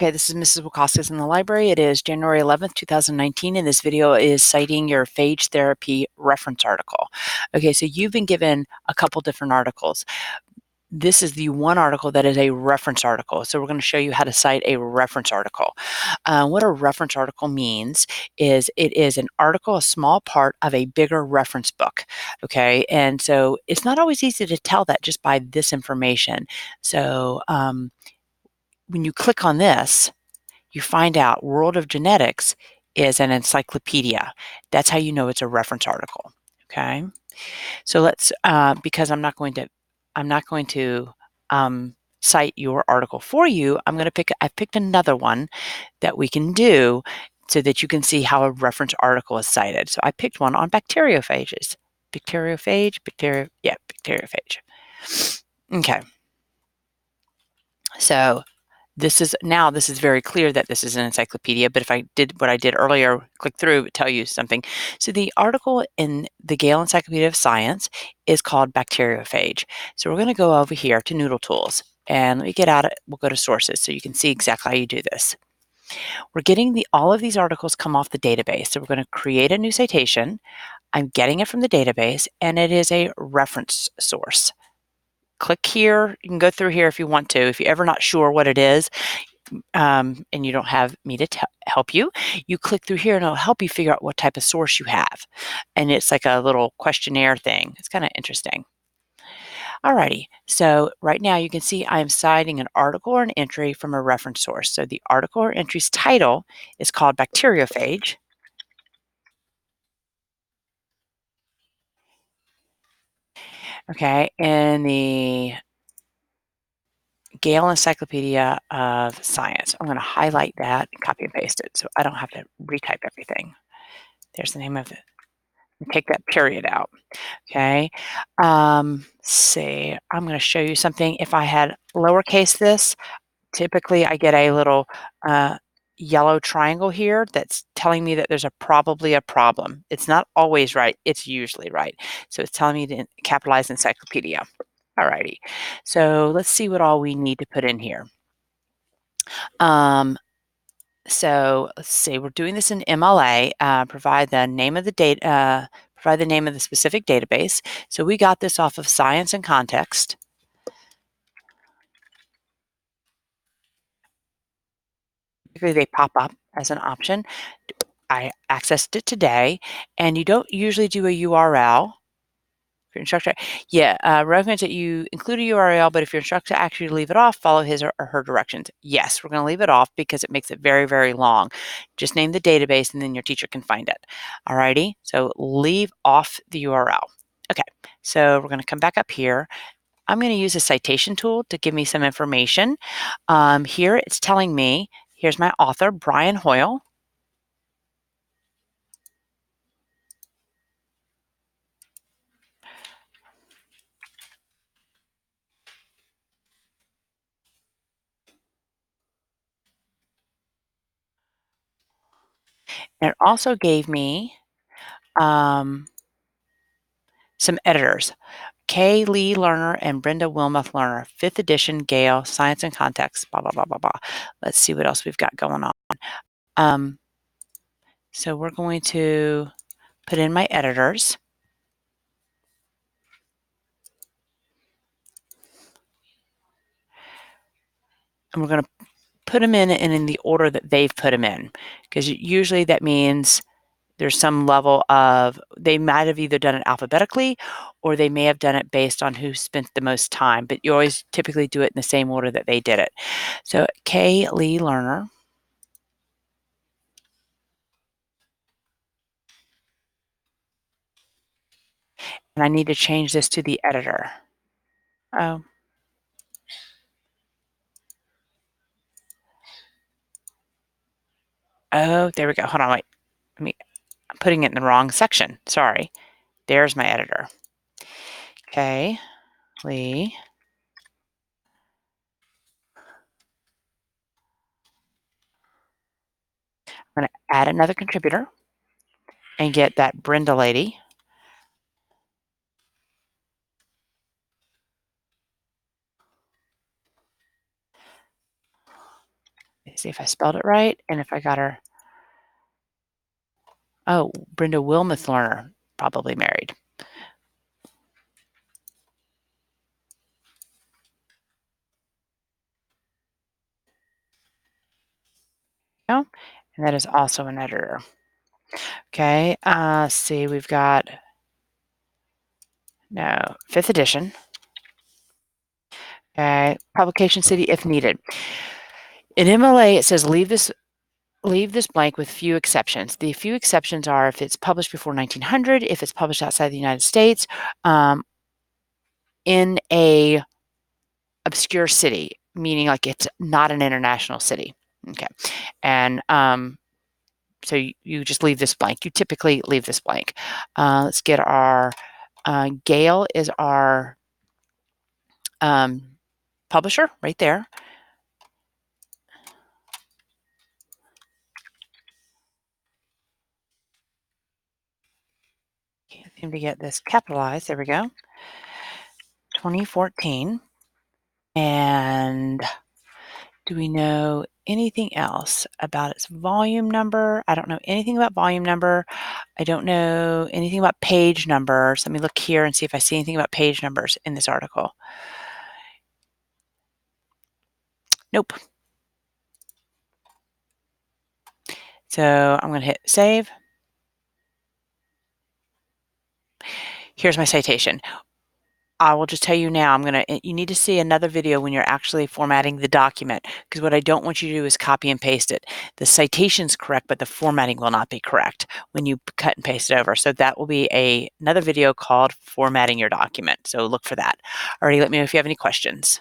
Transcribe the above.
Okay, this is Mrs. Wachowskis in the library. It is January 11th, 2019, and this video is citing your phage therapy reference article. Okay, so you've been given a couple different articles. This is the one article that is a reference article. So we're going to show you how to cite a reference article. What a reference article means is it is an article, a small part of a bigger reference book. Okay, and so it's not always easy to tell that just by this information. So when you click on this, you find out World of Genetics is an encyclopedia. That's how you know it's a reference article. Okay, so let's because I'm not going to cite your article for you. I've picked another one that we can do so that you can see how a reference article is cited. So I picked one on bacteriophages. Bacteriophage. Okay, so this is very clear that this is an encyclopedia, but if I did what I did earlier, click through, it would tell you something. So the article in the Gale Encyclopedia of Science is called Bacteriophage. So we're going to go over here to NoodleTools, and let me get out it. We'll go to sources so you can see exactly how you do this. We're getting all of these articles come off the database. So we're going to create a new citation. I'm getting it from the database, and it is a reference source. Click here. You can go through here if you want to. If you're ever not sure what it is, and you don't have me to help you, you click through here and it'll help you figure out what type of source you have. And it's like a little questionnaire thing. It's kind of interesting. Alrighty, so right now you can see I'm citing an article or an entry from a reference source. So the article or entry's title is called Bacteriophage. Okay, in the Gale Encyclopedia of Science. I'm going to highlight that and copy and paste it so I don't have to retype everything. There's the name of it. Take that period out. Okay. See, I'm going to show you something. If I had lowercase this, typically I get a little yellow triangle here that's telling me that there's probably a problem. It's not always right. It's usually right. So it's telling me to capitalize encyclopedia. Alrighty. So let's see what all we need to put in here. So let's see, we're doing this in MLA, provide the name of the provide the name of the specific database. So we got this off of Science and Context. Typically they pop up as an option. I accessed it today, and you don't usually do a URL. Your instructor, recommends that you include a URL, but if your instructor actually leave it off, follow his or her directions. Yes, we're going to leave it off because it makes it very, very long. Just name the database and then your teacher can find it. Alrighty, so leave off the URL. Okay, so we're going to come back up here. I'm going to use a citation tool to give me some information. Here it's telling me, here's my author, Brian Hoyle. And it also gave me some editors. Kay Lee Lerner and Brenda Wilmoth Lerner, 5th edition, Gale, Science and Context, blah, blah, blah, blah, blah. Let's see what else we've got going on. So we're going to put in my editors. And we're going to put them in and in the order that they've put them in. Because usually that means there's some level of, they might have either done it alphabetically or they may have done it based on who spent the most time, but you always typically do it in the same order that they did it. So Kay Lee Lerner. And I need to change this to the editor. Oh. Oh, there we go. Hold on, wait. I'm putting it in the wrong section. Sorry. There's my editor. Okay, Lee. I'm going to add another contributor and get that Brenda lady. see if I spelled it right and if I got her. Oh, Brenda Wilmoth Lerner, probably married. No, and that is also an editor. Okay, let's see, we've got, no, 5th edition. Okay, publication city if needed. In MLA, it says leave this blank with few exceptions. The few exceptions are if it's published before 1900, if it's published outside the United States, in a obscure city, meaning like it's not an international city. Okay, and so you just leave this blank. You typically leave this blank. Let's get our Gale is our publisher right there. Can't seem to get this capitalized. There we go. 2014. And do we know anything else about its volume number? I don't know anything about volume number. I don't know anything about page numbers. Let me look here and see if I see anything about page numbers in this article. Nope. So I'm going to hit save. Here's my citation. I will just tell you now, you need to see another video when you're actually formatting the document, because what I don't want you to do is copy and paste it. The citation's correct, but the formatting will not be correct when you cut and paste it over. So that will be another video called Formatting Your Document. So look for that. Alrighty, let me know if you have any questions.